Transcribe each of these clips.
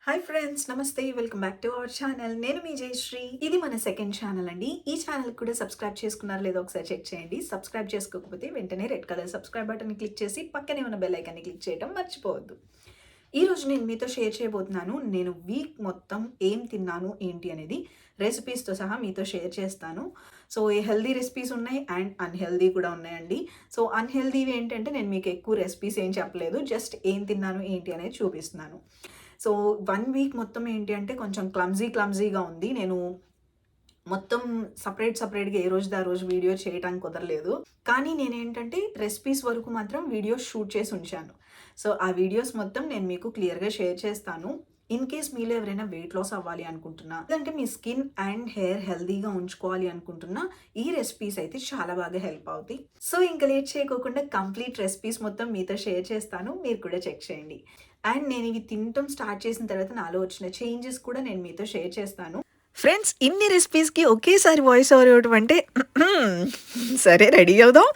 Hi friends, నమస్తే. Welcome back to our channel. నేను మీ జయశ్రీ. ఇది మన సెకండ్ ఛానల్ అండి. ఈ ఛానల్ కూడా సబ్స్క్రైబ్ చేసుకున్నారో లేదో ఒకసారి చెక్ చేయండి. సబ్స్క్రైబ్ చేసుకోకపోతే వెంటనే red colour subscribe button click చేసి పక్కనే ఉన్న బెల్ ఐకాన్ని క్లిక్ చేయడం మర్చిపోవద్దు. ఈరోజు నేను మీతో షేర్ చేయబోతున్నాను. నేను వీక్ మొత్తం ఏం తిన్నాను ఏంటి అనేది రెసిపీస్తో సహా మీతో షేర్ చేస్తాను. సో ఈ హెల్దీ రెసిపీస్ ఉన్నాయి అండ్ అన్హెల్దీ కూడా ఉన్నాయండి. సో అన్హెల్దీవి ఏంటంటే నేను మీకు ఎక్కువ రెసిపీస్ ఏం చెప్పలేదు, జస్ట్ ఏం తిన్నాను ఏంటి అనేది చూపిస్తున్నాను. సో 1 వీక్ మొత్తం ఏంటి అంటే కొంచెం క్లమ్జీగా ఉంది. నేను మొత్తం సపరేట్‌గా ఏ రోజుది ఆ రోజు వీడియో చేయటానికి కుదరలేదు. కానీ నేనేంటంటే రెసిపీస్ వరకు మాత్రం వీడియోస్ షూట్ చేసి ఉంచాను. సో ఆ వీడియోస్ మొత్తం నేను మీకు క్లియర్‌గా షేర్ చేస్తాను. ఇన్ కేస్ మీలో ఎవరైనా వెయిట్ లాస్ అవ్వాలి అనుకుంటున్నా, లేదంటే మీ స్కిన్ అండ్ హెయిర్ హెల్తీగా ఉంచుకోవాలి అనుకుంటున్నా, ఈ రెసిపీస్ అయితే చాలా బాగా హెల్ప్ అవుతాయి. సో ఇంకా లేట్ చేయకోకుండా కంప్లీట్ రెసిపీస్ మొత్తం మీతో షేర్ చేస్తాను. మీరు కూడా చెక్ చేయండి. అండ్ నేను ఇవి తినటం స్టార్ట్ చేసిన తర్వాత నాలో వచ్చిన చేంజెస్ కూడా నేను మీతో షేర్ చేస్తాను. ఫ్రెండ్స్, ఇన్ని రెసిపీస్కి ఒకేసారి వాయిస్ ఓవర్ ఇవ్వడం అంటే సరే, రెడీ అవుదాం.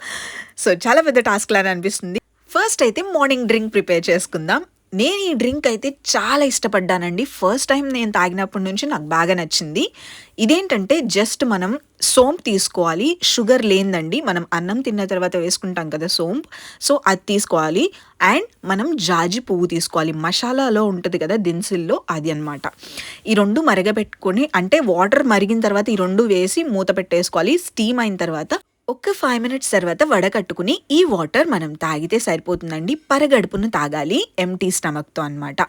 సో చాలా పెద్ద టాస్క్ లాగా అనిపిస్తుంది. ఫస్ట్ అయితే మార్నింగ్ డ్రింక్ ప్రిపేర్ చేసుకుందాం. నేను ఈ డ్రింక్ అయితే చాలా ఇష్టపడ్డానండి. ఫస్ట్ టైం నేను తాగినప్పటి నుంచి నాకు బాగా నచ్చింది. ఇదేంటంటే జస్ట్ మనం సోంపు తీసుకోవాలి. షుగర్ లేదండి, మనం అన్నం తిన్న తర్వాత వేసుకుంటాం కదా సోంపు, సో అది తీసుకోవాలి. అండ్ మనం జాజి పువ్వు తీసుకోవాలి. మసాలాలో ఉంటుంది కదా దినుసుల్లో, అది అనమాట. ఈ రెండు మరగబెట్టుకొని, అంటే వాటర్ మరిగిన తర్వాత ఈ రెండు వేసి మూత పెట్టేసుకోవాలి. స్టీమ్ అయిన తర్వాత ఒక 5 మినిట్స్ తర్వాత వడకట్టుకుని ఈ వాటర్ మనం తాగితే సరిపోతుందండి. పరగడుపున తాగాలి, ఎంటీ స్టమక్తో అనమాట.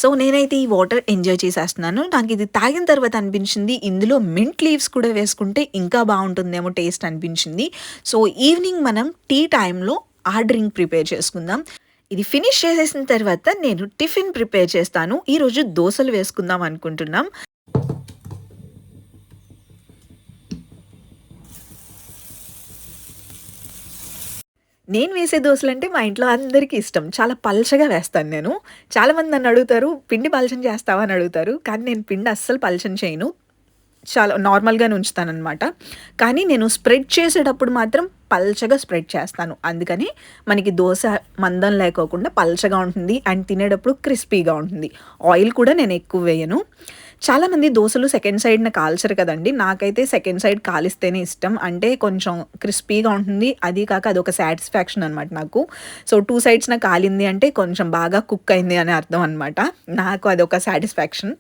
సో నేనైతే ఈ వాటర్ ఎంజాయ్ చేసేస్తున్నాను. నాకు ఇది తాగిన తర్వాత అనిపించింది ఇందులో మింట్ లీవ్స్ కూడా వేసుకుంటే ఇంకా బాగుంటుందేమో టేస్ట్ అనిపించింది. సో ఈవినింగ్ మనం టీ టైంలో ఆ డ్రింక్ ప్రిపేర్ చేసుకుందాం. ఇది ఫినిష్ చేసేసిన తర్వాత నేను టిఫిన్ ప్రిపేర్ చేస్తాను. ఈరోజు దోశలు వేసుకుందాం అనుకుంటున్నాం. నేను వేసే దోశలంటే మా ఇంట్లో అందరికీ ఇష్టం. చాలా పల్చగా వేస్తాను నేను. చాలామంది నన్ను అడుగుతారు, పిండి పలచన చేస్తావా అని అడుగుతారు. కానీ నేను పిండి అస్సలు పలచన చేయను. చాలా నార్మల్గానే ఉంచుతానన్నమాట. కానీ నేను స్ప్రెడ్ చేసేటప్పుడు మాత్రం పల్చగా స్ప్రెడ్ చేస్తాను. అందుకని మనకి దోశ మందం లేకోకుండా పల్చగా ఉంటుంది అండ్ తినేటప్పుడు క్రిస్పీగా ఉంటుంది. ఆయిల్ కూడా నేను ఎక్కువ వేయను. చాలామంది దోశలు సెకండ్ సైడ్న కాల్చరు కదండి. నాకైతే సెకండ్ సైడ్ కాలిస్తేనే ఇష్టం. అంటే కొంచెం క్రిస్పీగా ఉంటుంది. అది కాక అదొక సాటిస్ఫాక్షన్ అనమాట నాకు. సో 2 సైడ్స్న కాలింది అంటే కొంచెం బాగా కుక్ అయింది అని అర్థం అనమాట. నాకు అదొక సాటిస్ఫాక్షన్.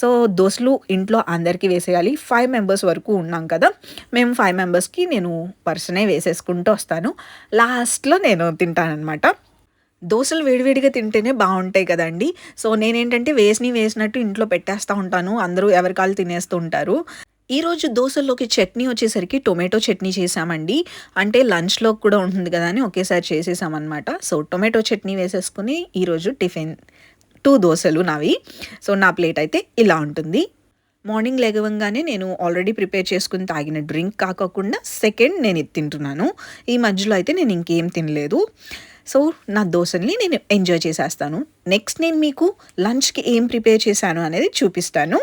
సో దోశలు ఇంట్లో అందరికీ వేసేయాలి. 5 మెంబర్స్ వరకు ఉన్నాం కదా, మేము 5 మెంబర్స్కి నేను పర్సనే వేసేసుకుంటూ వస్తాను. లాస్ట్లో నేను తింటానమాట. దోశలు వేడివేడిగా తింటేనే బాగుంటాయి కదండి. సో నేనేంటంటే వేసినట్టు ఇంట్లో పెట్టేస్తూ ఉంటాను. అందరూ ఎవరి కాళ్ళు తినేస్తూ ఉంటారు. ఈరోజు దోశల్లోకి చట్నీ వచ్చేసరికి టొమాటో చట్నీ చేసామండి. అంటే లంచ్లో కూడా ఉంటుంది కదా అని ఒకేసారి చేసేసామన్నమాట. సో టొమాటో చట్నీ వేసేసుకుని ఈరోజు టిఫిన్ 2 దోశలు నావి. సో నా ప్లేట్ అయితే ఇలా ఉంటుంది. మార్నింగ్ లెగవంగానే నేను ఆల్రెడీ ప్రిపేర్ చేసుకుని తాగిన డ్రింక్ కాకుండా సెకండ్ నేను ఇది తింటున్నాను. ఈ మధ్యలో అయితే నేను ఇంకేం తినలేదు. సో నా దోశల్ని నేను ఎంజాయ్ చేసేస్తాను. నెక్స్ట్ నేను మీకు లంచ్కి ఏం ప్రిపేర్ చేశాను అనేది చూపిస్తాను.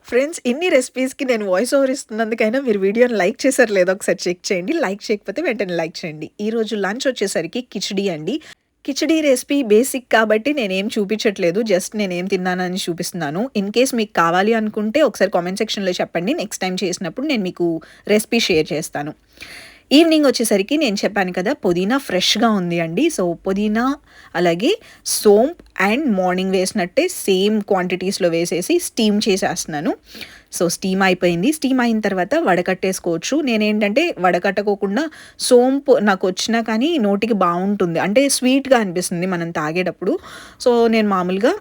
ఫ్రెండ్స్, ఇన్ని రెసిపీస్కి నేను వాయిస్ ఓవర్ ఇస్తున్నందుకైనా మీరు వీడియోని లైక్ చేశారు లేదో ఒకసారి చెక్ చేయండి. లైక్ చేయకపోతే వెంటనే లైక్ చేయండి. ఈరోజు లంచ్ వచ్చేసరికి కిచిడి అండి. కిచిడి రెసిపీ బేసిక్ కాబట్టి నేనేం చూపించట్లేదు, జస్ట్ నేనేం తిన్నానని చూపిస్తున్నాను. ఇన్ కేస్ మీకు కావాలి అనుకుంటే ఒకసారి కామెంట్ సెక్షన్లో చెప్పండి. నెక్స్ట్ టైం చేసినప్పుడు నేను మీకు రెసిపీ షేర్ చేస్తాను. ఈవినింగ్ వచ్చేసరికి నేను చెప్పాను కదా, పుదీనా ఫ్రెష్గా ఉంది అండి. సో పుదీనా అలాగే సోంప్ అండ్ మార్నింగ్ వేసినట్టే సేమ్ క్వాంటిటీస్లో వేసేసి స్టీమ్ చేసేస్తున్నాను. సో స్టీమ్ అయిపోయింది. స్టీమ్ అయిన తర్వాత వడకట్టేసుకోవచ్చు. నేనేంటంటే వడకట్టకోకుండా సోంపు నాకు వచ్చినా కానీ నోటికి బాగుంటుంది, అంటే స్వీట్గా అనిపిస్తుంది మనం తాగేటప్పుడు. సో నేను మామూలుగా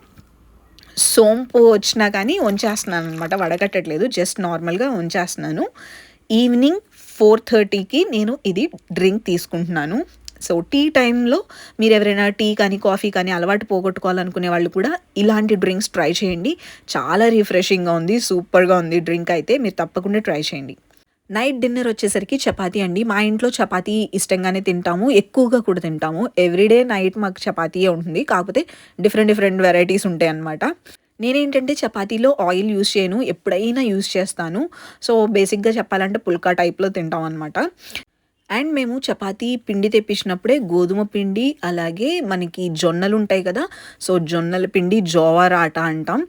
సోంపు వచ్చినా కానీ ఉంచేస్తున్నాను అనమాట, వడకట్టట్లేదు, జస్ట్ నార్మల్గా ఉంచేస్తున్నాను. ఈవినింగ్ 4:30కి నేను ఇది డ్రింక్ తీసుకుంటున్నాను. సో టీ టైంలో మీరు ఎవరైనా టీ కానీ కాఫీ కానీ అలవాటు పోగొట్టుకోవాలనుకునే వాళ్ళు కూడా ఇలాంటి డ్రింక్స్ ట్రై చేయండి. చాలా రిఫ్రెషింగ్గా ఉంది, సూపర్గా ఉంది డ్రింక్ అయితే. మీరు తప్పకుండా ట్రై చేయండి. నైట్ డిన్నర్ వచ్చేసరికి చపాతీ అండి. మా ఇంట్లో చపాతీ ఇష్టంగానే తింటాము, ఎక్కువగా కూడా తింటాము. ఎవ్రీడే నైట్ మాకు చపాతీయే ఉంటుంది, కాకపోతే డిఫరెంట్ వెరైటీస్ ఉంటాయి అన్నమాట. నేనేంటంటే చపాతీలో ఆయిల్ యూస్ చేయను, ఎప్పుడైనా యూస్ చేస్తాను. సో బేసిక్గా చెప్పాలంటే పుల్కా టైప్లో తింటాం అనమాట. అండ్ మేము చపాతీ పిండి తెప్పించినప్పుడే గోధుమ పిండి, అలాగే మనకి జొన్నలుంటాయి కదా! సో, జొన్నల పిండి జోవర్ ఆట అంటాం.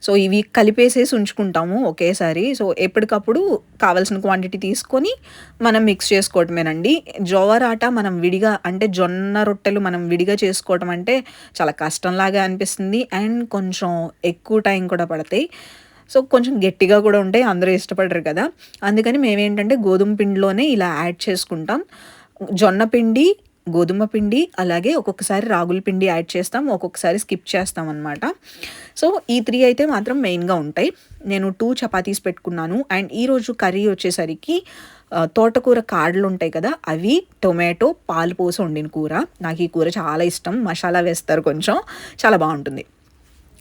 సో, ఇవి కలిపేసేసి ఉంచుకుంటాము ఒకేసారి. సో, ఎప్పటికప్పుడు కావాల్సిన క్వాంటిటీ తీసుకొని మనం మిక్స్ చేసుకోవటమేనండి. జోవర్ ఆట మనం విడిగా అంటే జొన్న రొట్టెలు మనం విడిగా చేసుకోవటం అంటే చాలా కష్టంలాగా అనిపిస్తుంది. అండ్ కొంచెం ఎక్కువ టైం కూడా పడతాయి. సో, కొంచెం గట్టిగా కూడా ఉంటాయి. అందరూ ఇష్టపడరు కదా! అందుకని మేమేంటంటే గోధుమ పిండిలోనే ఇలా యాడ్ చేసుకుంటాం. జొన్న పిండి, గోధుమ పిండి, అలాగే ఒక్కొక్కసారి రాగుల పిండి యాడ్ చేస్తాం. ఒక్కొక్కసారి స్కిప్ చేస్తామనమాట. సో, ఈ 3 అయితే మాత్రం మెయిన్‌గా ఉంటాయి. నేను 2 చపాతీస్ పెట్టుకున్నాను. అండ్ ఈరోజు కర్రీ వచ్చేసరికి తోటకూర కాడలుంటాయి కదా! అవి, టొమాటో, పాలు పోసి వండిన కూర. నాకు ఈ కూర చాలా ఇష్టం. మసాలా వేస్తారు కొంచెం. చాలా బావుంటుంది.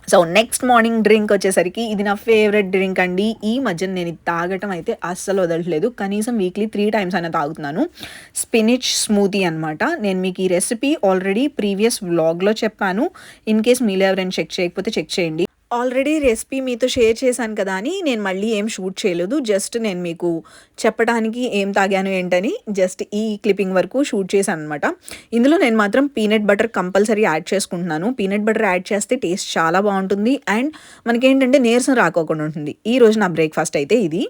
సో, నెక్స్ట్ మార్నింగ్ డ్రింక్ వచ్చేసరికి ఇది నా ఫేవరెట్ డ్రింక్ అండి. ఈ మధ్యన నేను ఇది తాగటం అయితే అస్సలు వదలట్లేదు. కనీసం వీక్లీ 3 టైమ్స్ అయినా తాగుతున్నాను. స్పినిచ్ స్మూతీ అనమాట. నేను మీకు ఈ రెసిపీ ఆల్రెడీ ప్రీవియస్ వ్లాగ్‌లో చెప్పాను. ఇన్ కేస్ మీలో ఎవరైనా చెక్ చేయకపోతే చెక్ చేయండి. ఆల్రెడీ రెసిపీ మీతో షేర్ చేశాను కదా అని నేను మళ్ళీ ఏం షూట్ చేయలేదు. జస్ట్ నేను మీకు చెప్పడానికి ఏం తాగాను ఏంటని జస్ట్ ఈ క్లిప్పింగ్ వరకు షూట్ చేశాననమాట. ఇందులో నేను మాత్రం పీనట్ బటర్ కంపల్సరీ యాడ్ చేసుకుంటున్నాను. పీనట్ బటర్ యాడ్ చేస్తే టేస్ట్ చాలా బావుంటుంది. అండ్ మనకేంటంటే నీరసం రాకోకుండా ఉంటుంది. ఈరోజు నా బ్రేక్‌ఫాస్ట్ అయితే ఇది.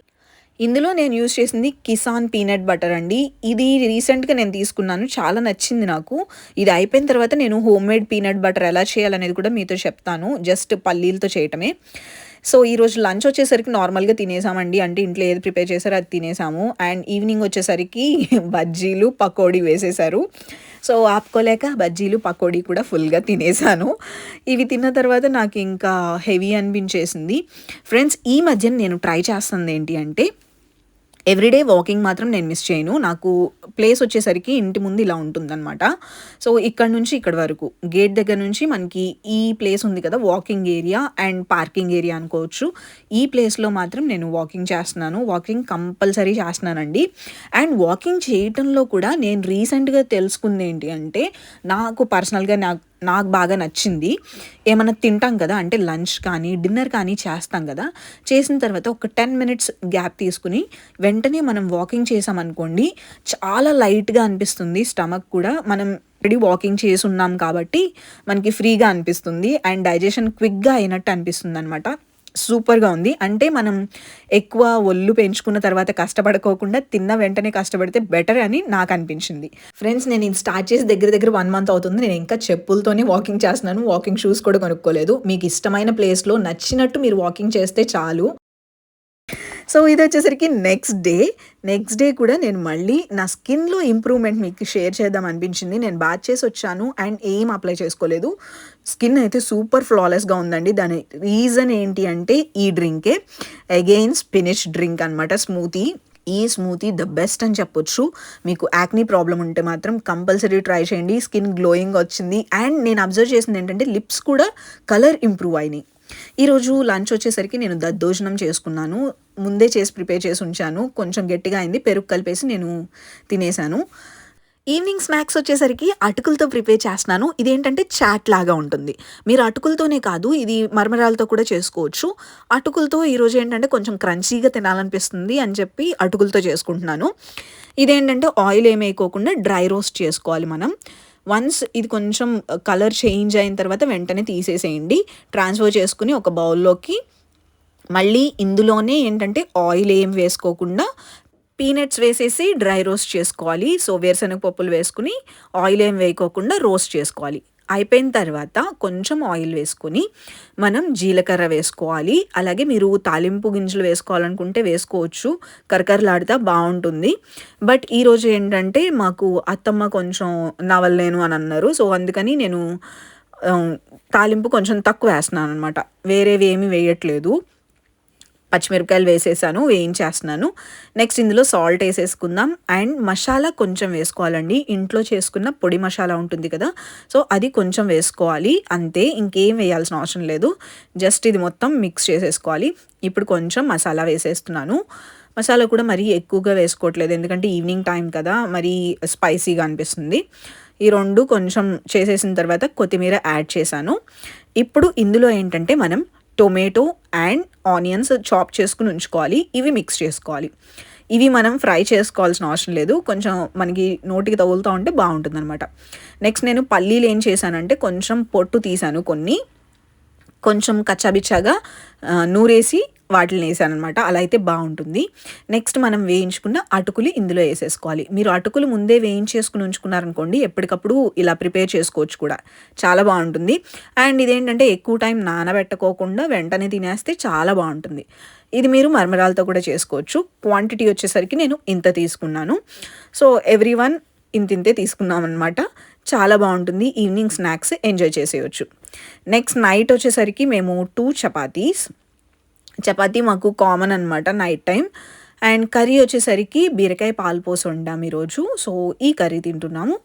ఇందులో నేను యూజ్ చేసింది కిసాన్ పీనట్ బటర్ అండి. ఇది రీసెంట్‌గా నేను తీసుకున్నాను. చాలా నచ్చింది నాకు. ఇది అయిపోయిన తర్వాత నేను హోమ్‌మేడ్ పీనట్ బటర్ ఎలా చేయాలనేది కూడా మీతో చెప్తాను. జస్ట్ పల్లీలతో చేయటమే. సో, ఈరోజు లంచ్ వచ్చేసరికి నార్మల్‌గా తినేసామండి. అంటే ఇంట్లో ఏది ప్రిపేర్ చేశారో అది తినేసాము. అండ్ ఈవినింగ్ వచ్చేసరికి బజ్జీలు, పకోడీ వేసేశారు. సో, ఆపుకోలేక బజ్జీలు, పకోడీ కూడా ఫుల్‌గా తినేసాను. ఇవి తిన్న తర్వాత నాకు ఇంకా హెవీ అనిపించేసింది. ఫ్రెండ్స్, ఈ మధ్యన నేను ట్రై చేస్తుంది ఏంటి అంటే ఎవ్రీడే వాకింగ్ మాత్రం నేను మిస్ చేయను. నాకు ప్లేస్ వచ్చేసరికి ఇంటి ముందు ఇలా ఉంటుందనమాట. సో, ఇక్కడ నుంచి ఇక్కడి వరకు గేట్ దగ్గర నుంచి మనకి ఈ ప్లేస్ ఉంది కదా! Walking area and parking area అనుకోవచ్చు. ఈ ప్లేస్‌లో మాత్రం నేను వాకింగ్ చేస్తున్నాను. వాకింగ్ కంపల్సరీ చేస్తున్నానండి. అండ్ వాకింగ్ చేయటంలో కూడా నేను రీసెంట్‌గా తెలుసుకుంది ఏంటి అంటే నాకు పర్సనల్‌గా నాకు బాగా నచ్చింది. ఏమన్నా తింటాం కదా! అంటే లంచ్ కానీ, డిన్నర్ కానీ చేస్తాం కదా! చేసిన తర్వాత ఒక 10 మినిట్స్ గ్యాప్ తీసుకొని వెంటనే మనం వాకింగ్ చేసామనుకోండి, చాలా లైట్‌గా అనిపిస్తుంది స్టమక్ కూడా. మనం ఆల్రెడీ వాకింగ్ చేసున్నాం కాబట్టి మనకి ఫ్రీగా అనిపిస్తుంది. అండ్ డైజెషన్ క్విక్‌గా అయినట్టు అనిపిస్తుందనమాట. సూపర్‌గా ఉంది. అంటే మనం ఎక్కువ ఒళ్ళు పెంచుకున్న తర్వాత కష్టపడుకోకుండా తిన్న వెంటనే కష్టపడితే బెటర్ అని నాకనిపించింది. ఫ్రెండ్స్, నేను ఇది స్టార్ట్ చేసి దగ్గర దగ్గర 1 మంత్ అవుతుంది. నేను ఇంకా చెప్పులతోనే వాకింగ్ చేస్తున్నాను. వాకింగ్ షూస్ కూడా కొనుక్కోలేదు. మీకు ఇష్టమైన ప్లేస్‌లో నచ్చినట్టు మీరు వాకింగ్ చేస్తే చాలు. సో, ఇదొచ్చేసరికి నెక్స్ట్ డే కూడా నేను మళ్ళీ నా స్కిన్‌లో ఇంప్రూవ్‌మెంట్ మీకు షేర్ చేద్దాం అనిపించింది. నేను బాత్ చేసొచ్చాను అండ్ ఏం అప్లై చేసుకోలేదు. స్కిన్ అయితే సూపర్ ఫ్లాలెస్‌గా ఉందండి. దాని రీజన్ ఏంటి అంటే ఈ డ్రింకే. అగైన్ స్పినిచ్ డ్రింక్ అనమాట స్మూతీ. ఈ స్మూతీ ద బెస్ట్ అని చెప్పొచ్చు. మీకు యాక్నీ ప్రాబ్లమ్ ఉంటే మాత్రం కంపల్సరీ ట్రై చేయండి. స్కిన్ గ్లోయింగ్ వచ్చింది. అండ్ నేను అబ్జర్వ్ చేసింది ఏంటంటే లిప్స్ కూడా కలర్ ఇంప్రూవ్ అయినాయి. ఈరోజు లంచ్ వచ్చేసరికి నేను దద్దోజనం చేసుకున్నాను. ముందే చేసి ప్రిపేర్ చేసి ఉంచాను. కొంచెం గట్టిగా అయింది. పెరుగు కలిపేసి నేను తినేసాను. ఈవినింగ్ స్నాక్స్ వచ్చేసరికి అటుకులతో ప్రిపేర్ చేస్తున్నాను. ఇదేంటంటే చాట్ లాగా ఉంటుంది. మీరు అటుకులతోనే కాదు, ఇది మరమరాలతో కూడా చేసుకోవచ్చు. అటుకులతో ఈరోజు ఏంటంటే కొంచెం క్రంచీగా తినాలనిపిస్తుంది అని చెప్పి అటుకులతో చేసుకుంటున్నాను. ఇదేంటంటే ఆయిల్ ఏమి వేయకోకుండా డ్రై రోస్ట్ చేసుకోవాలి మనం. వన్స్ ఇది కొంచెం కలర్ చేంజ్ అయిన తర్వాత వెంటనే తీసేసేయండి. ట్రాన్స్ఫర్ చేసుకుని ఒక బౌల్‌లోకి మళ్ళీ ఇందులోనే ఏంటంటే ఆయిల్ ఏం వేసుకోకుండా పీనట్స్ వేసేసి డ్రై రోస్ట్ చేసుకోవాలి. సో, వేరుశనగ పప్పులు వేసుకొని ఆయిల్ ఏం వేయకోకుండా రోస్ట్ చేసుకోవాలి. అయిపోయిన తర్వాత కొంచెం ఆయిల్ వేసుకొని మనం జీలకర్ర వేసుకోవాలి. అలాగే మీరు తాలింపు గింజలు వేసుకోవాలనుకుంటే వేసుకోవచ్చు. కరకరలాడుతా బావుంటుంది. బట్ ఈరోజు ఏంటంటే మాకు అత్తమ్మ కొంచెం నవలలేను అని అన్నారు. సో, అందుకని నేను తాలింపు కొంచెం తక్కువ వేస్తున్నాననమాట. వేరేవి ఏమీ వేయట్లేదు. పచ్చిమిరపకాయలు వేసేసాను, వేయించేస్తున్నాను. నెక్స్ట్ ఇందులో సాల్ట్ వేసేసుకుందాం. అండ్ మసాలా కొంచెం వేసుకోవాలండి. ఇంట్లో చేసుకున్న పొడి మసాలా ఉంటుంది కదా! సో, అది కొంచెం వేసుకోవాలి. అంతే, ఇంకేం వేయాల్సిన అవసరం లేదు. జస్ట్ ఇది మొత్తం మిక్స్ చేసేసుకోవాలి. ఇప్పుడు కొంచెం మసాలా వేసేస్తున్నాను. మసాలా కూడా మరీ ఎక్కువగా వేసుకోవట్లేదు. ఎందుకంటే ఈవినింగ్ టైం కదా! మరీ స్పైసీగా అనిపిస్తుంది. ఈ 2 కొంచెం చేసేసిన తర్వాత కొత్తిమీర యాడ్ చేశాను. ఇప్పుడు ఇందులో ఏంటంటే మనం టొమాటో అండ్ ఆనియన్స్ చాప్ చేసుకుని ఉంచుకోవాలి. ఇవి మిక్స్ చేసుకోవాలి. ఇవి మనం ఫ్రై చేసుకోవాల్సిన అవసరం లేదు. కొంచెం మనకి నోటికి తగులుతూ ఉంటే బావుంటుందనమాట. నెక్స్ట్ నేను పల్లీలు ఏం చేశానంటే కొంచెం పొట్టు తీశాను కొన్ని. కొంచెం కచ్చాబిచ్చాగా నూరేసి వాటిల్ని వేసాననమాట. అలా అయితే బావుంటుంది. నెక్స్ట్ మనం వేయించుకున్న అటుకులు ఇందులో ఏసేసుకోవాలి. మీరు అటుకులు ముందే వేయించేసుకొని ఉంచుకున్నారనుకోండి, ఎప్పటికప్పుడు ఇలా ప్రిపేర్ చేసుకోవచ్చు కూడా. చాలా బావుంటుంది. అండ్ ఇదేంటంటే ఎక్కువ టైం నానబెట్టుకోకుండా వెంటనే తినేస్తే చాలా బావుంటుంది. ఇది మీరు మరమరాలతో కూడా చేసుకోవచ్చు. క్వాంటిటీ వచ్చేసరికి నేను ఇంత తీసుకున్నాను. సో, ఎవ్రీవన్ ఇంతింతే తీసుకున్నామనమాట. చాలా బావుంటుంది. ఈవినింగ్ స్నాక్స్ ఎంజాయ్ చేసేయొచ్చు. నెక్స్ట్ నైట్ వచ్చేసరికి మేము 2 చపాతీస్. చపాతీ మాకు కామన్ అనమాట నైట్ టైం. అండ్ కర్రీ వచ్చేసరికి బీరకాయ పాలుపోసి వండాం ఈరోజు. సో, ఈ కర్రీ తింటున్నాము.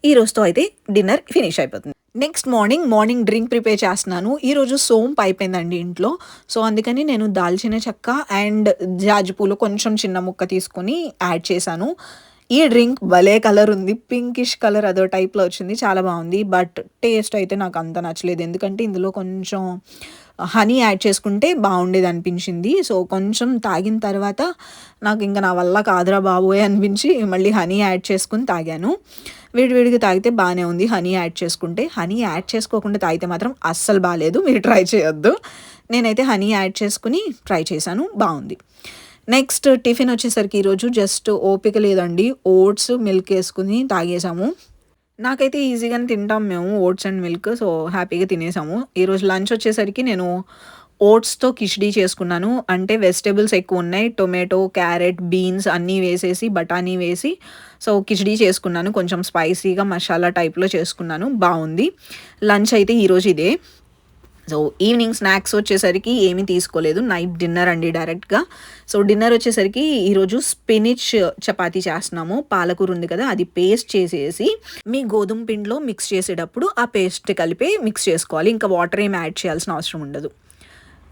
ఈ రోజుతో అయితే డిన్నర్ ఫినిష్ అయిపోతుంది. నెక్స్ట్ మార్నింగ్ డ్రింక్ ప్రిపేర్ చేస్తున్నాను. ఈరోజు సోంపు అయిపోయిందండి ఇంట్లో. సో, అందుకని నేను దాల్చిన చెక్క అండ్ జాజి పూలు కొంచెం చిన్న ముక్క తీసుకొని యాడ్ చేశాను. ఈ డ్రింక్ భలే కలర్ ఉంది. పింకిష్ కలర్ అదో టైప్‌లో వచ్చింది. చాలా బావుంది. బట్ టేస్ట్ అయితే నాకు అంత నచ్చలేదు. ఎందుకంటే ఇందులో కొంచెం హనీ యాడ్ చేసుకుంటే బావుండేదనిపించింది. సో, కొంచెం తాగిన తర్వాత నాకింక నా వల్ల కాదురా బాబోయ్ అనిపించి మళ్ళీ హనీ యాడ్ చేసుకొని తాగాను. వేడిగా తాగితే బానే ఉంది హనీ యాడ్ చేసుకుంటే. హనీ యాడ్ చేసుకోకుండా తాగితే మాత్రం అస్సలు బాలేదు. మీరు ట్రై చేయొద్దు. నేనైతే హనీ యాడ్ చేసుకొని ట్రై చేశాను. బావుంది. నెక్స్ట్ టిఫిన్ వచ్చేసరికి ఈరోజు జస్ట్ ఓపిక లేదండి. ఓట్స్, మిల్క్ ఏసుకొని తాగేసాము. నాకైతే ఈజీగానే తింటాం మేము ఓట్స్ అండ్ మిల్క్. సో, హ్యాపీగా తినేసాము. ఈరోజు లంచ్ వచ్చేసరికి నేను ఓట్స్‌తో కిచిడీ చేసుకున్నాను. అంటే వెజిటబుల్స్ ఎక్కువున్నాయి. టొమాటో, క్యారెట్, బీన్స్ అన్నీ వేసేసి, బఠానీ వేసి సో, కిచిడీ చేసుకున్నాను. కొంచెం స్పైసీగా మసాలా టైప్‌లో చేసుకున్నాను. బావుంది. లంచ్ అయితే ఈరోజు ఇదే. సో, ఈవినింగ్ స్నాక్స్ వచ్చేసరికి ఏమీ తీసుకోలేదు. నైట్ డిన్నర్ అండి డైరెక్ట్‌గా. సో, డిన్నర్ వచ్చేసరికి ఈరోజు స్పినిచ్ చపాతీ చేస్తున్నాము. పాలకూర ఉంది కదా! అది పేస్ట్ చేసేసి మీ గోధుమ పిండిలో మిక్స్ చేసేటప్పుడు ఆ పేస్ట్ కలిపి మిక్స్ చేసుకోవాలి. ఇంకా వాటర్ ఏమి యాడ్ చేయాల్సిన అవసరం ఉండదు.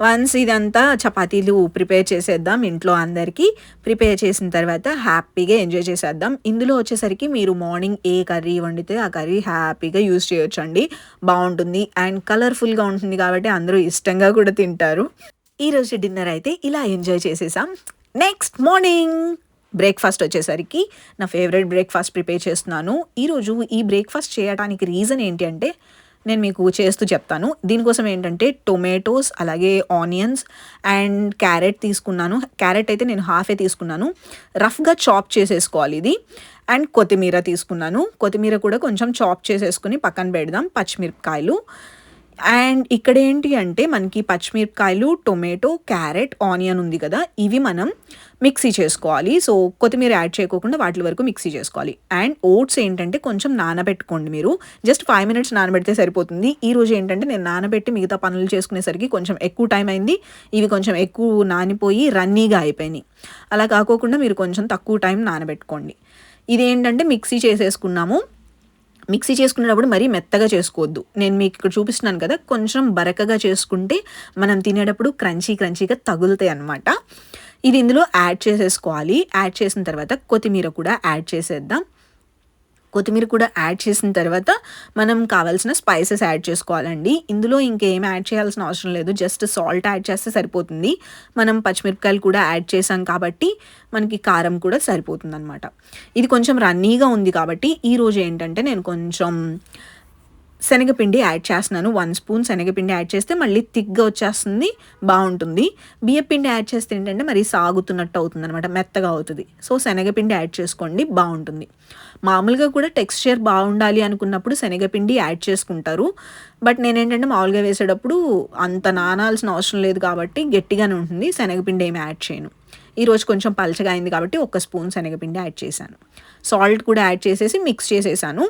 వన్స్ ఇదంతా చపాతీలు ప్రిపేర్ చేసేద్దాం ఇంట్లో అందరికీ. ప్రిపేర్ చేసిన తర్వాత హ్యాపీగా ఎంజాయ్ చేసేద్దాం. ఇందులో వచ్చేసరికి మీరు మార్నింగ్ ఏ కర్రీ వండితే ఆ కర్రీ హ్యాపీగా యూజ్ చేయొచ్చండి. బావుంటుంది. అండ్ కలర్‌ఫుల్‌గా ఉంటుంది కాబట్టి అందరూ ఇష్టంగా కూడా తింటారు. ఈరోజు డిన్నర్ అయితే ఇలా ఎంజాయ్ చేసేసాం. నెక్స్ట్ మార్నింగ్ బ్రేక్‌ఫాస్ట్ వచ్చేసరికి నా ఫేవరెట్ బ్రేక్‌ఫాస్ట్ ప్రిపేర్ చేస్తున్నాను. ఈరోజు ఈ బ్రేక్‌ఫాస్ట్ చేయడానికి రీజన్ ఏంటి అంటే నేను మీకు చేస్తూ చెప్తాను. దీనికోసం ఏంటంటే టొమాటోస్, అలాగే ఆనియన్స్ అండ్ క్యారెట్ తీసుకున్నాను. క్యారెట్ అయితే నేను హాఫే తీసుకున్నాను. రఫ్‌గా చాప్ చేసేసుకోవాలి ఇది. అండ్ కొత్తిమీర తీసుకున్నాను. కొత్తిమీర కూడా కొంచెం చాప్ చేసేసుకొని పక్కన పెడదాం. పచ్చిమిరపకాయలు అండ్ ఇక్కడేంటి అంటే మనకి పచ్చిమిరపకాయలు, టొమాటో, క్యారెట్, ఆనియన్ ఉంది కదా! ఇవి మనం మిక్సీ చేసుకోవాలి. సో, కొత్తిమీర యాడ్ చేయకోకుండా వాటి వరకు మిక్సీ చేసుకోవాలి. అండ్ ఓట్స్ ఏంటంటే కొంచెం నానబెట్టుకోండి మీరు. జస్ట్ 5 మినిట్స్ నానబెడితే సరిపోతుంది. ఈరోజు ఏంటంటే నేను నానబెట్టి మిగతా పనులు చేసుకునేసరికి కొంచెం ఎక్కువ టైం అయింది. ఇవి కొంచెం ఎక్కువ నానిపోయి రన్నీగా అయిపోయినాయి. అలా కాకోకుండా మీరు కొంచెం తక్కువ టైం నానబెట్టుకోండి. ఇదేంటంటే మిక్సీ చేసేసుకున్నాము. మిక్సీ చేసుకునేటప్పుడు మరీ మెత్తగా చేసుకోవద్దు. నేను మీకు ఇక్కడ చూపిస్తున్నాను కదా! కొంచెం బరకగా చేసుకుంటే మనం తినేటప్పుడు క్రంచీగా తగులుతాయన్నమాట. ఇది ఇందులో యాడ్ చేసేసుకోవాలి. యాడ్ చేసిన తర్వాత కొత్తిమీర కూడా యాడ్ చేసేద్దాం. కొత్తిమీర కూడా యాడ్ చేసిన తర్వాత మనం కావాల్సిన స్పైసెస్ యాడ్ చేసుకోవాలండి. ఇందులో ఇంకేం యాడ్ చేయాల్సిన అవసరం లేదు. జస్ట్ సాల్ట్ యాడ్ చేస్తే సరిపోతుంది. మనం పచ్చిమిరపకాయలు కూడా యాడ్ చేసాం కాబట్టి మనకి కారం కూడా సరిపోతుందనమాట. ఇది కొంచెం రన్నీగా ఉంది కాబట్టి ఈరోజు ఏంటంటే నేను కొంచెం శనగపిండి యాడ్ చేస్తున్నాను. 1 స్పూన్ శనగపిండి యాడ్ చేస్తే మళ్ళీ థిక్‌గా వచ్చేస్తుంది. బావుంటుంది. బియ్యపిండి యాడ్ చేస్తే ఏంటంటే మరి సాగుతున్నట్టు అవుతుందనమాట. మెత్తగా అవుతది. సో, శనగపిండి యాడ్ చేసుకోండి బావుంటుంది. మామూలుగా కూడా టెక్స్చర్ బావుండాలి అనుకున్నప్పుడు శనగపిండి యాడ్ చేసుకుంటారు. బట్ నేనేంటంటే మామూలుగా వేసేటప్పుడు అంత నానాల్సిన అవసరం లేదు కాబట్టి గట్టిగానే ఉంటుంది. శనగపిండి ఏమి యాడ్ చేయను. ఈరోజు కొంచెం పలచగా అయింది కాబట్టి 1 స్పూన్ శనగపిండి యాడ్ చేశాను. సాల్ట్ కూడా యాడ్ చేసేసి మిక్స్ చేసేసాను.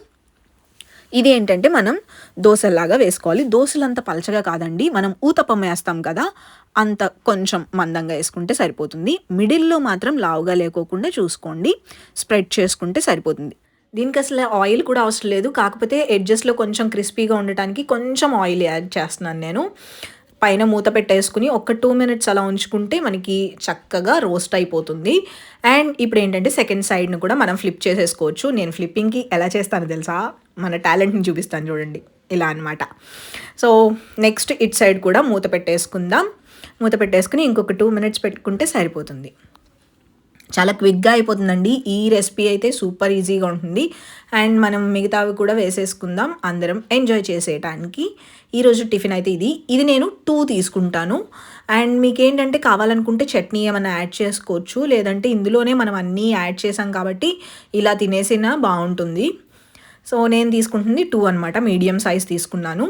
ఇదేంటంటే మనం దోసల్లాగా వేసుకోవాలి. దోసలంత పలచగా కాదండి. మనం ఊతప్పం వేస్తాం కదా! అంత కొంచెం మందంగా వేసుకుంటే సరిపోతుంది. మిడిల్‌లో మాత్రం లావుగా లేకోకుండా చూసుకోండి. స్ప్రెడ్ చేసుకుంటే సరిపోతుంది. దీనికసల ఆయిల్ కూడా అవసరం లేదు. కాకపోతే ఎడ్జెస్‌లో కొంచెం క్రిస్పీగా ఉండటానికి కొంచెం ఆయిల్ యాడ్ చేస్తున్నాను నేను. పైన మూత పెట్టేసుకొని ఒక 2 మినిట్స్ అలా ఉంచుకుంటే మనకి చక్కగా రోస్ట్ అయిపోతుంది. అండ్ ఇప్పుడేంటంటే సెకండ్ సైడ్‌ని కూడా మనం ఫ్లిప్ చేసేసుకోవచ్చు. నేను ఫ్లిప్పింగ్‌కి ఎలా చేస్తానో తెలుసా? మన టాలెంట్‌ని చూపిస్తాను చూడండి. ఇలా అనమాట. సో, నెక్స్ట్ ఇటు సైడ్ కూడా మూత పెట్టేసుకుందాం. మూత పెట్టేసుకొని ఇంకొక 2 మినిట్స్ పెట్టుకుంటే సరిపోతుంది. చాలా క్విక్గా అయిపోతుందండి. ఈ రెసిపీ అయితే సూపర్ ఈజీగా ఉంటుంది. అండ్ మనం మిగతావి కూడా వేసేసుకుందాం అందరం ఎంజాయ్ చేసేయటానికి. ఈరోజు టిఫిన్ అయితే ఇది నేను 2 తీసుకుంటాను. అండ్ మీకేంటంటే కావాలనుకుంటే చట్నీ ఏమైనా యాడ్ చేసుకోవచ్చు, లేదంటే ఇందులోనే మనం అన్నీ యాడ్ చేసాం కాబట్టి ఇలా తినేసినా బాగుంటుంది. సో నేను తీసుకుంటుంది 2 అనమాట, మీడియం సైజ్ తీసుకున్నాను.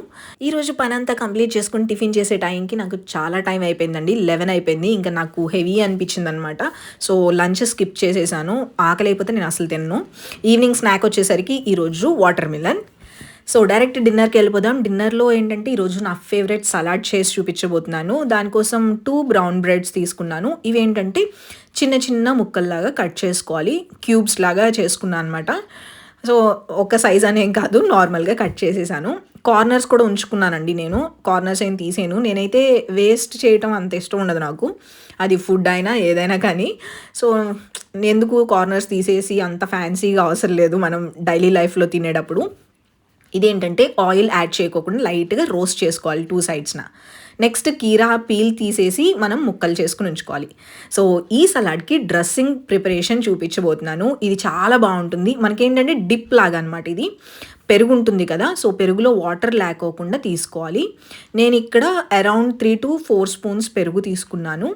ఈరోజు పనంతా కంప్లీట్ చేసుకుని టిఫిన్ చేసే టైంకి నాకు చాలా టైం అయిపోయిందండి, 11 అయిపోయింది. ఇంకా నాకు హెవీ అనిపించింది అనమాట. సో లంచ్ స్కిప్ చేసేసాను, ఆకలి అయిపోతే నేను అసలు తినను. ఈవినింగ్ స్నాక్ వచ్చేసరికి ఈరోజు వాటర్ మిలన్. సో డైరెక్ట్ డిన్నర్కి వెళ్ళిపోదాం. డిన్నర్లో ఏంటంటే ఈరోజు నా ఫేవరెట్ సలాడ్ చేసి చూపించబోతున్నాను. దానికోసం 2 బ్రౌన్ బ్రెడ్స్ తీసుకున్నాను. ఇవేంటంటే చిన్న చిన్న ముక్కల్లాగా కట్ చేసుకోవాలి, క్యూబ్స్ లాగా చేసుకున్నాను అనమాట. సో ఒక సైజ్ అనేం కాదు, నార్మల్గా కట్ చేసేసాను. కార్నర్స్ కూడా ఉంచుకున్నానండి, నేను కార్నర్స్ ఏం తీసాను. నేనైతే వేస్ట్ చేయటం అంత ఇష్టం ఉండదు నాకు, అది ఫుడ్ అయినా ఏదైనా కానీ. సో ఎందుకు కార్నర్స్ తీసేసి అంత ఫ్యాన్సీగా అవసరం లేదు మనం డైలీ లైఫ్లో తినేటప్పుడు. ఇదేంటంటే ఆయిల్ యాడ్ చేయకోకుండా లైట్గా రోస్ట్ చేసుకోవాలి 2 సైడ్స్న. నెక్స్ట్ కీరా పీల్ తీసేసి మనం ముక్కలు చేసుకుని ఉంచుకోవాలి. సో ఈ సలాడ్కి డ్రెస్సింగ్ ప్రిపరేషన్ చూపించబోతున్నాను. ఇది చాలా బాగుంటుంది. మనకేంటంటే డిప్ లాగా అనమాట. ఇది పెరుగు ఉంటుంది కదా, సో పెరుగులో వాటర్ లేకోకుండా తీసుకోవాలి. నేను ఇక్కడ అరౌండ్ 3 to 4 స్పూన్స్ పెరుగు తీసుకున్నాను.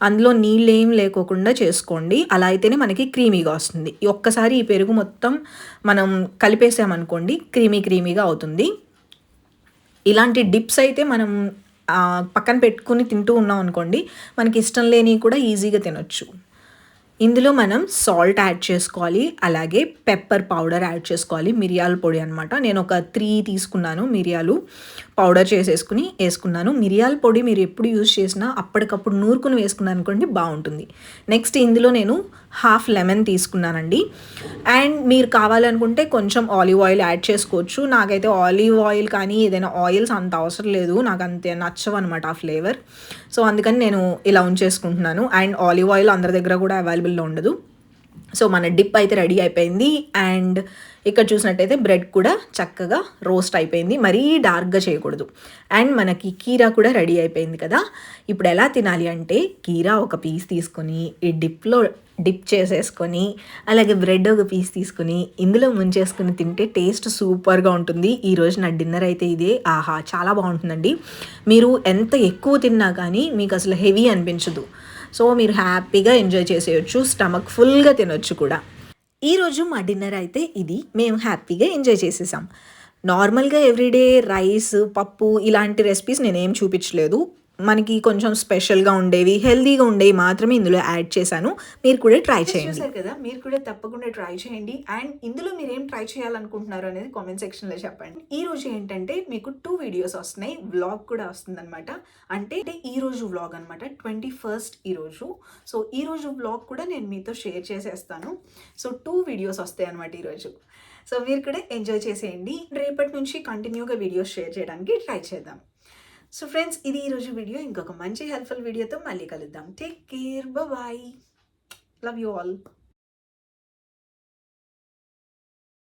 అందులో నీళ్ళు ఏం లేకోకుండా చేసుకోండి, అలా అయితేనే మనకి క్రీమీగా వస్తుంది. ఒక్కసారి ఈ పెరుగు మొత్తం మనం కలిపేసామనుకోండి క్రీమీగా అవుతుంది. ఇలాంటి డిప్స్ అయితే మనం పక్కన పెట్టుకుని తింటూ ఉన్నాం అనుకోండి, మనకి ఇష్టం లేని కూడా ఈజీగా తినొచ్చు. ఇందులో మనం సాల్ట్ యాడ్ చేసుకోవాలి, అలాగే పెప్పర్ పౌడర్ యాడ్ చేసుకోవాలి, మిరియాల పొడి అనమాట. నేను ఒక 3 తీసుకున్నాను మిరియాలు, పౌడర్ చేసేసుకుని వేసుకున్నాను. మిరియాల పొడి మీరు ఎప్పుడు యూజ్ చేసినా అప్పటికప్పుడు నూరుకుని వేసుకున్నాను అనుకోండి బాగుంటుంది. నెక్స్ట్ ఇందులో నేను హాఫ్ లెమన్ తీసుకున్నానండి. అండ్ మీరు కావాలనుకుంటే కొంచెం ఆలివ్ ఆయిల్ యాడ్ చేసుకోవచ్చు. నాకైతే ఆలివ్ ఆయిల్ కానీ ఏదైనా ఆయిల్స్ అంత అవసరం లేదు, నాకు అంతే నచ్చవు అనమాట ఆ ఫ్లేవర్. సో అందుకని నేను ఇలా ఉంచేసుకుంటున్నాను. అండ్ ఆలివ్ ఆయిల్ అందరి దగ్గర కూడా అవైలబుల్లో ఉండదు. సో మన డిప్ అయితే రెడీ అయిపోయింది. అండ్ ఇక్కడ చూసినట్టయితే బ్రెడ్ కూడా చక్కగా రోస్ట్ అయిపోయింది, మరీ డార్క్గా చేయకూడదు. అండ్ మనకి కీరా కూడా రెడీ అయిపోయింది కదా. ఇప్పుడు ఎలా తినాలి అంటే కీరా ఒక పీస్ తీసుకొని ఈ డిప్లో డిప్ చేసేసుకొని, అలాగే బ్రెడ్ ఒక పీస్ తీసుకొని ఇందులో ముంచేసుకొని తింటే టేస్ట్ సూపర్గా ఉంటుంది. ఈరోజు నా డిన్నర్ అయితే ఇదే. ఆహా చాలా బాగుంటుందండి. మీరు ఎంత ఎక్కువ తిన్నా కానీ మీకు అసలు హెవీ అనిపించదు. సో మీరు హ్యాపీగా ఎంజాయ్ చేసేయచ్చు, స్టమక్ ఫుల్గా తినొచ్చు కూడా. ఈరోజు మా డిన్నర్ అయితే ఇది, మేము హ్యాపీగా ఎంజాయ్ చేసేసాం. నార్మల్గా ఎవ్రీడే రైస్ పప్పు ఇలాంటి రెసిపీస్ నేనేం చూపించలేదు. మనకి కొంచెం స్పెషల్గా ఉండేవి, హెల్దీగా ఉండేవి మాత్రమే ఇందులో యాడ్ చేశాను. మీరు కూడా ట్రై చేయండి. చూసారు కదా, మీరు కూడా తప్పకుండా ట్రై చేయండి. అండ్ ఇందులో మీరు ఏం ట్రై చేయాలనుకుంటున్నారు అనేది కామెంట్ సెక్షన్లో చెప్పండి. ఈ రోజు ఏంటంటే మీకు 2 వీడియోస్ వస్తున్నాయి, వ్లాగ్ కూడా వస్తుంది అనమాట. అంటే ఈ రోజు వ్లాగ్ అనమాట, 21st ఈరోజు. సో ఈ రోజు వ్లాగ్ కూడా నేను మీతో షేర్ చేసేస్తాను. సో 2 వీడియోస్ వస్తాయి అనమాట ఈరోజు. సో మీరు కూడా ఎంజాయ్ చేసేయండి. రేపటి నుంచి కంటిన్యూగా వీడియోస్ షేర్ చేయడానికి ట్రై చేద్దాం. సో ఫ్రెండ్స్, ఇది ఈరోజు వీడియో. ఇంకొక మంచి హెల్ప్ఫుల్ వీడియోతో మళ్ళీ కలుద్దాం. Take care, bye, love you all.